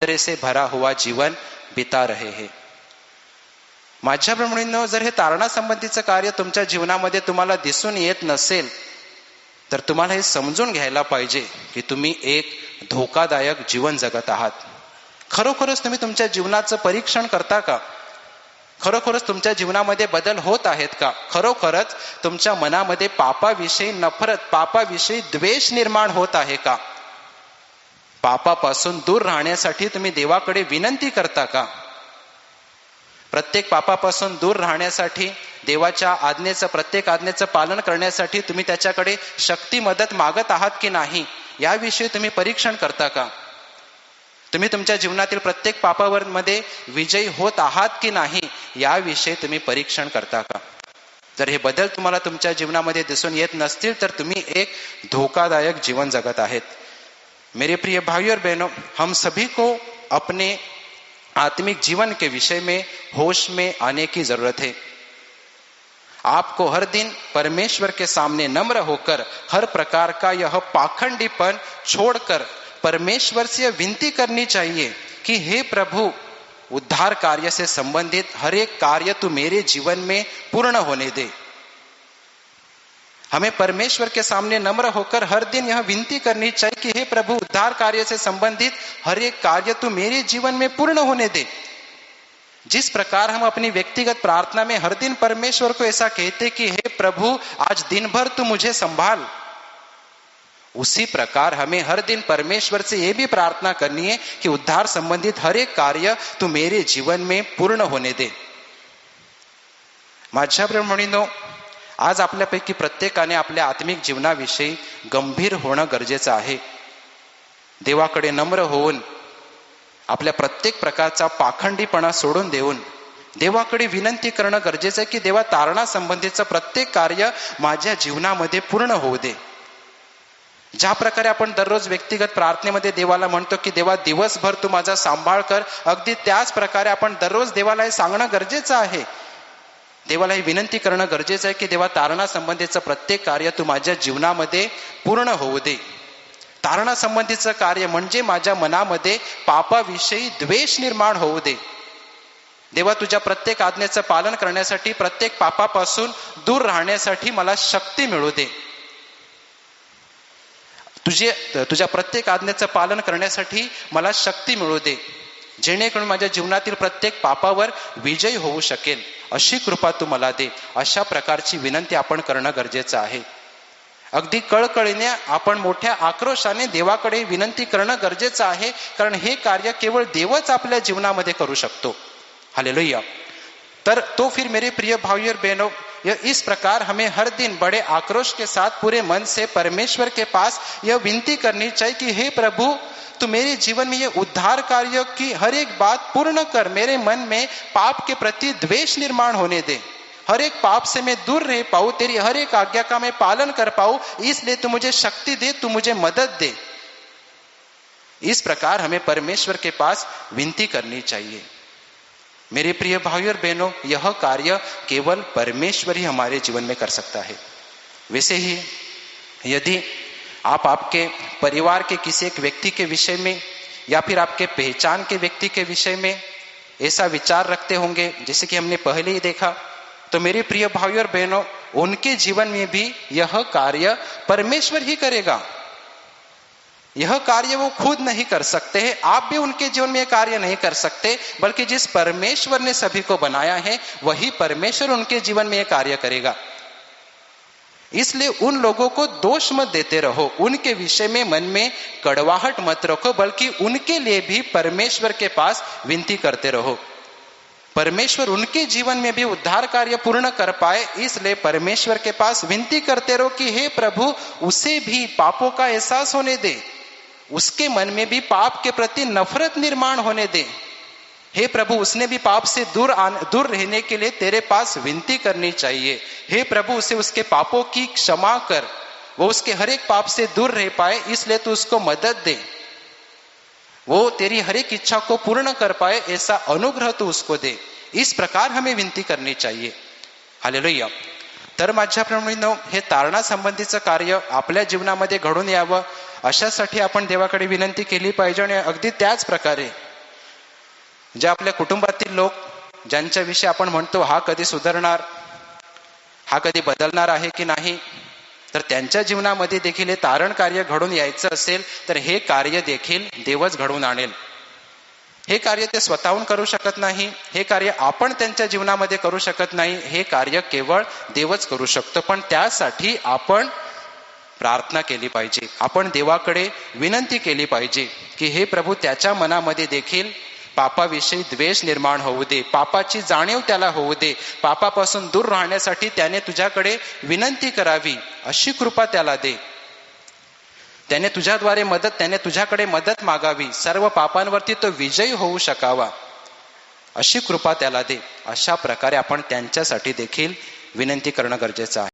खतरे से भरा हुआ जीवन बिता रहे हैं. माझ्या प्रेमींनो, जर हे तारणा संबंधीचं कार्य तुमच्या जीवनामध्ये तुम्हाला दिसून येत नसेल तर तुम्हाला हे समजून घ्यायला पाहिजे की तुम्ही एक धोकादायक जीवन जगत आहात. खरोखरच तुम्ही तुमच्या जीवनाचं परीक्षण करता का? खरोखरच तुमच्या जीवनामध्ये बदल होत आहेत का? खरोखरच तुमच्या मनामध्ये पापाविषयी नफरत, पापाविषयी द्वेष निर्माण होत आहे का? पापापासून दूर राहण्यासाठी तुम्ही देवाकडे विनंती करता का? प्रत्येक पापापासून दूर राहण्यासाठी देवाच्या आज्ञेचं, प्रत्येक आज्ञेचं पालन करण्यासाठी तुम्ही त्याच्याकडे शक्ती मदत मागत आहात की नाही, याविषयी तुम्ही परीक्षण करता का? तुम्ही तुमच्या जीवनातील प्रत्येक पापावर मध्ये विजयी होत आहात की नाही, याविषयी तुम्ही परीक्षण करता का? जर हे बदल तुम्हाला तुमच्या जीवनामध्ये दिसून येत नसतील तर तुम्ही एक धोकादायक जीवन जगत आहेत. मेरे प्रिय भाइयों और बहनों, हम सभी को अपने आत्मिक जीवन के विषय में होश में आने की जरूरत है. आपको हर दिन परमेश्वर के सामने नम्र होकर हर प्रकार का यह पाखंडीपन छोड़कर परमेश्वर से विनती करनी चाहिए कि हे प्रभु, उद्धार कार्य से संबंधित हर एक कार्य तू मेरे जीवन में पूर्ण होने दे. हमें परमेश्वर के सामने नम्र होकर हर दिन यह विनती करनी चाहिए कि हे प्रभु, उद्धार कार्य से संबंधित हर एक कार्य तू मेरे जीवन में पूर्ण होने दे. जिस प्रकार हम अपनी व्यक्तिगत प्रार्थना में हर दिन परमेश्वर को ऐसा कहते कि हे प्रभु, आज दिन भर तू मुझे संभाल, उसी प्रकार हमें हर दिन परमेश्वर से यह भी प्रार्थना करनी है कि उद्धार संबंधित हर एक कार्य तू मेरे जीवन में पूर्ण होने दे. माझ्या प्रेमींनो, आज आपल्यापैकी प्रत्येकाने आपल्या आत्मिक जीवनाविषयी गंभीर होणं गरजेचं आहे. देवाकडे नम्र होऊन आपल्या प्रत्येक प्रकारचा पाखंडीपणा सोडून देऊन देवाकडे विनंती करणं गरजेचं आहे की देवा, तारणा संबंधीचं प्रत्येक कार्य माझ्या जीवनामध्ये पूर्ण होऊ दे. ज्या प्रकारे आपण दररोज व्यक्तिगत प्रार्थनेमध्ये देवाला म्हणतो की देवा, दिवसभर तू माझा सांभाळ कर, अगदी त्याच प्रकारे आपण दररोज देवाला हे सांगणं गरजेचं आहे. देवाला ही विनंती करणं गरजेचं आहे की देवा, तारणा संबंधीचं प्रत्येक कार्य तू माझ्या जीवनामध्ये पूर्ण होऊ दे. तारणा संबंधीचं कार्य म्हणजे माझ्या मनामध्ये पापाविषयी द्वेष निर्माण होऊ दे. देवा, तुझ्या प्रत्येक आज्ञेचं पालन करण्यासाठी, प्रत्येक पापापासून दूर राहण्यासाठी मला शक्ती मिळू दे. तुझ्या प्रत्येक आज्ञेचं पालन करण्यासाठी मला शक्ती मिळू दे, जेणेकरून माझ्या जीवनातील प्रत्येक पापावर विजय होऊ शकेल, अशी कृपा तू मला दे. अशा प्रकारची विनंती आपण करणं गरजेचं आहे. अगदी कळकळीने, आपण मोठ्या आक्रोशाने देवाकडे विनंती करणं गरजेचं आहे, कारण हे कार्य केवळ देवच आपल्या जीवनामध्ये करू शकतो. हालेलुया. तर तो फिर मेरे प्रिय भाइयों और बहनों, इस प्रकार हमें हर दिन बड़े आक्रोश के साथ पूरे मन से परमेश्वर के पास यह विनती करनी चाहिए कि हे प्रभु, तू मेरे जीवन में ये उद्धार कार्य की हर एक बात पूर्ण कर. मेरे मन में पाप के प्रति द्वेष निर्माण होने दे. हर एक पाप से मैं दूर रह पाऊं, तेरी हर एक आज्ञा का मैं पालन कर पाऊं, इसलिए तू मुझे शक्ति दे, तू मुझे मदद दे. इस प्रकार हमें परमेश्वर के पास विनती करनी चाहिए. मेरे प्रिय भाइयों और बहनों, यह कार्य केवल परमेश्वर ही हमारे जीवन में कर सकता है. वैसे ही यदि आप आपके परिवार के किसी एक व्यक्ति के विषय में या फिर आपके पहचान के व्यक्ति के विषय में ऐसा विचार रखते होंगे, जैसे कि हमने पहले ही देखा, तो मेरे प्रिय भाइयों और बहनों, उनके जीवन में भी यह कार्य परमेश्वर ही करेगा. यह कार्य वो खुद नहीं कर सकते हैं, आप भी उनके जीवन में यह कार्य नहीं कर सकते, बल्कि जिस परमेश्वर ने सभी को बनाया है वही परमेश्वर उनके जीवन में यह कार्य करेगा. इसलिए उन लोगों को दोष मत देते रहो, उनके विषय में मन में कड़वाहट मत रखो, बल्कि उनके लिए भी परमेश्वर के पास विनती करते रहो. परमेश्वर उनके जीवन में भी उद्धार कार्य पूर्ण कर पाए, इसलिए परमेश्वर के पास विनती करते रहो कि हे प्रभु, उसे भी पापों का एहसास होने दे, उसके मन में भी पाप के प्रति नफरत निर्माण होने दे. हे प्रभु, उसने भी पाप से दूर रहने के लिए तेरे पास विनती करनी चाहिए. हे प्रभु, उसे उसके पापों की क्षमा कर, वो उसके हर एक पाप से दूर रह पाए, इसलिए तू उसको मदद दे, वो तेरी हर एक इच्छा को पूर्ण कर पाए, ऐसा अनुग्रह तू उसको दे. इस प्रकार हमें विनती करनी चाहिए. हालेलुया. तर माझ्या प्रेमींनो, हे तारणा संबंधीचं कार्य आपल्या जीवनामध्ये घडून यावं, अशासाठी आपण देवाकडे विनंती केली पाहिजे. आणि अगदी त्याच प्रकारे जे आपल्या कुटुंबातील लोक ज्यांच्याविषयी आपण म्हणतो हा कधी सुधारणार, हा कधी बदलणार आहे की नाही, तर त्यांच्या जीवनामध्ये देखील हे तारण कार्य घडून यायचं असेल तर हे कार्य देखील देवच घडवून आणेल. हे कार्य ते स्वतःहून करू शकत नाही, हे कार्य आपण त्यांच्या जीवनामध्ये करू शकत नाही, हे कार्य केवळ देवच करू शकतो. पण त्यासाठी आपण प्रार्थना केली पाहिजे, आपण देवाकडे विनंती केली पाहिजे की हे प्रभू, त्याच्या मनामध्ये देखील पापाविषयी द्वेष निर्माण होऊ दे, पापाची जाणीव त्याला होऊ दे, पापापासून दूर राहण्यासाठी त्याने तुझ्याकडे विनंती करावी अशी कृपा त्याला दे. त्याने तुझ्याद्वारे त्याने तुझ्याकडे मदत मागावी, सर्व पापांवरती तो विजयी होऊ शकावा अशी कृपा त्याला दे. अशा प्रकारे आपण त्यांच्यासाठी देखील विनंती करणं गरजेचं आहे.